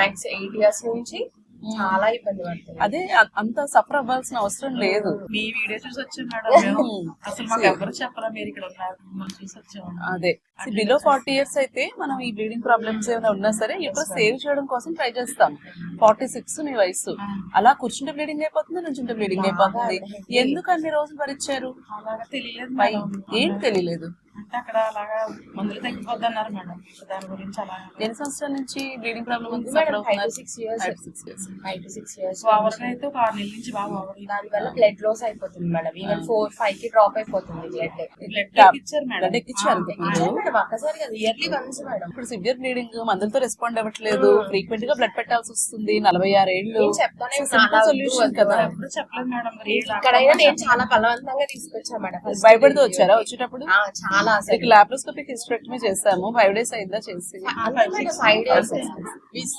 Max 8 years నుంచి చాలా ఇబ్బంది పడుతుంది. అదే అంత సఫర్ అవ్వాల్సిన అవసరం లేదు. మీ వీడియో చూసి వచ్చాం మేడం మేము. అసలు మాకు ఎవరు చెప్పరా మీరు ఇక్కడ ఉన్నారు, మిమ్మల్ని చూసి వచ్చాము. అదే బిలో 40 ఇయర్స్ అయితే మనం ఈ బ్లీడింగ్ ప్రాబ్లమ్స్ ఏమైనా ఉన్నా సరే ఇప్పుడు సేవ్ చేయడం కోసం ట్రై చేస్తాం. 46 మీ వయసు, అలా కూర్చుంటే బ్లీడింగ్ అయిపోతుంది, నుంచుంటే బ్లీడింగ్ అయిపోతుంది. ఎందుకు అన్ని రోజులు భరించారు? అలాగా తెలియలేదు పై మేడం. ఏం తెలియలేదు. అంటే అక్కడ అలాగా మందులు తగ్గిపోద్ది అన్నారు మేడం. దాని గురించి అలా ఎన్ని సంవత్సరాల నుంచి బ్లీడింగ్ ప్రాబ్లమ్ ఉంది? Madam 5 to 6 years. 5 to 6 years. Over అయితే ఒక 6 నెలల నుంచి బాగా ఓవర్. దాని వల్ల బ్లడ్ లాస్ అయిపోతుంది మేడం. ఈవెన్ 4-5 కి డ్రాప్ అయిపోతుంది బ్లడ్. బ్లడ్ ఇచ్చారు మేడం. బ్లడ్ ఎక్కించారు మేడం ఒక్కసారి కదా, ఇయర్లీ వన్స్ మేడం. ఇప్పుడు సివియర్ బ్లీడింగ్ మందులతో రెస్పాండ్ అవ్వట్లేదు, ఫ్రీక్వెంట్ గా బ్లడ్ పెట్టాల్సి వస్తుంది. 46 ఏళ్ళు నేను చెప్తానే సింపుల్ సొల్యూషన్ కదా. ఎప్పుడు చెప్పలేదు మేడం. మరి ఇక్కడైనా నేను చాలా బలవంతంగా తీసుకొచ్చాను మేడం. భయపడుతూ వచ్చారా వచ్చేటప్పుడు? చాలా అసలు లాప్రోస్కోపిక్ హిస్టరెక్టమీ చేసాము. 5 days అయిందా చేసి? 5 days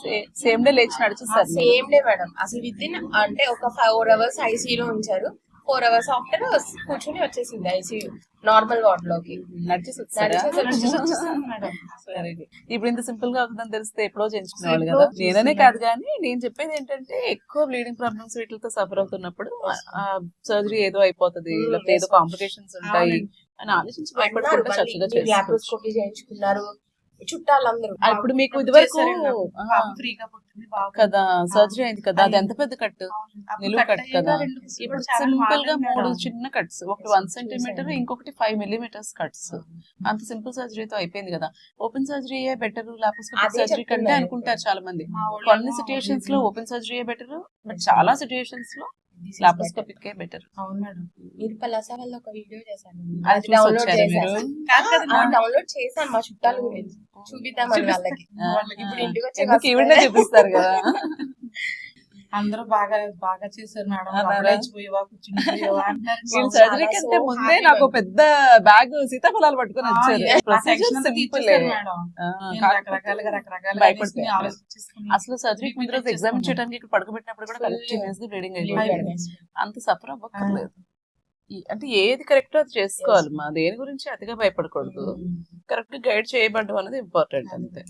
సేమ్ డే లేచి నడిచేసారు. Same day madam. అసలు విత్ ఇన్ అంటే ఒక 4 hours ఐసీయూలో ఉంచారు. 4 hours ఆఫ్టర్ కూర్చొని వచ్చేసింది ఐసీయూ నార్మల్ వార్డ్ లోకి. నడిచేసి వచ్చారా? మేడం. సరే, ఇప్పుడు ఇంత సింపుల్ గా అవుతుందని తెలిస్తే ఎప్పుడో చేయించుకునేవాళ్ళు కదా. నేననే కాదు కానీ నేను చెప్పేది ఏంటంటే ఎక్కువ బ్లీడింగ్ ప్రాబ్లమ్స్ వీటితో సఫర్ అవుతున్నప్పుడు సర్జరీ ఏదో అయిపోతుంది, లేకపోతే ఏదో కాంప్లికేషన్స్ ఉంటాయి అని ఆలోచించి భయపడకుండా చక్కగా చేస్తారు. లాప్రోస్కోపీ చేయించుకున్నారు చుట్టాలందరూ. ఇప్పుడు మీకు ఇదివరకు ఫ్రీగా పుట్టింది బాగా కదా సర్జరీ అయింది కదా, అది ఎంత పెద్ద కట్, నిలువు కట్ కదా. ఇప్పుడు సింపుల్ గా 3 చిన్న కట్స్, ఒకటి 1 centimeter, ఇంకొకటి 5 millimeters కట్స్. అంత సింపుల్ సర్జరీతో అయిపోయింది కదా. Open surgery better laparoscopic surgery కంటే అనుకుంటారు చాలా మంది. కొన్ని సిచ్యుయేషన్స్ లో ఓపెన్ సర్జరీ బెటర్, బట్ చాలా సిచ్యుయేషన్స్ లో లాప్రోస్కోపిక్ బెటర్. అవును మేడం. మీరు పలాసా వల్ల ఒక వీడియో చేశాను, అది చూసి వచ్చారా మీరు? డౌన్లోడ్ చేశాను మా చుట్టాల గురించి చూపిద్దామని వాళ్ళకి. ఇప్పుడు ఇంటికి వచ్చి ఎందుకు ఈవిడే చూపిస్తారు కదా. అందరూ బాగా బాగా చేశారు మేడం. సర్జరీ కంటే ముందే నాకు పెద్ద బ్యాగ్ సీతాఫలాలు పట్టుకొని వచ్చారు. సింపుల్ అసలు సర్జరీకి ముందు రోజు ఎగ్జామిన్ చేయడానికి ఇక్కడ పడుకోబెట్టినప్పుడు కూడా కంటిన్యూస్ బ్లీడింగ్ అయిపోయింది. అంత సఫర్ అవ్వక్కర్లేదు. అంటే ఏది కరెక్ట్ అది చేసుకోవాలి. మా దేని గురించి అతిగా భయపడకూడదు. కరెక్ట్ గైడ్ చేయబడ్డం అనేది ఇంపార్టెంట్ అంతే.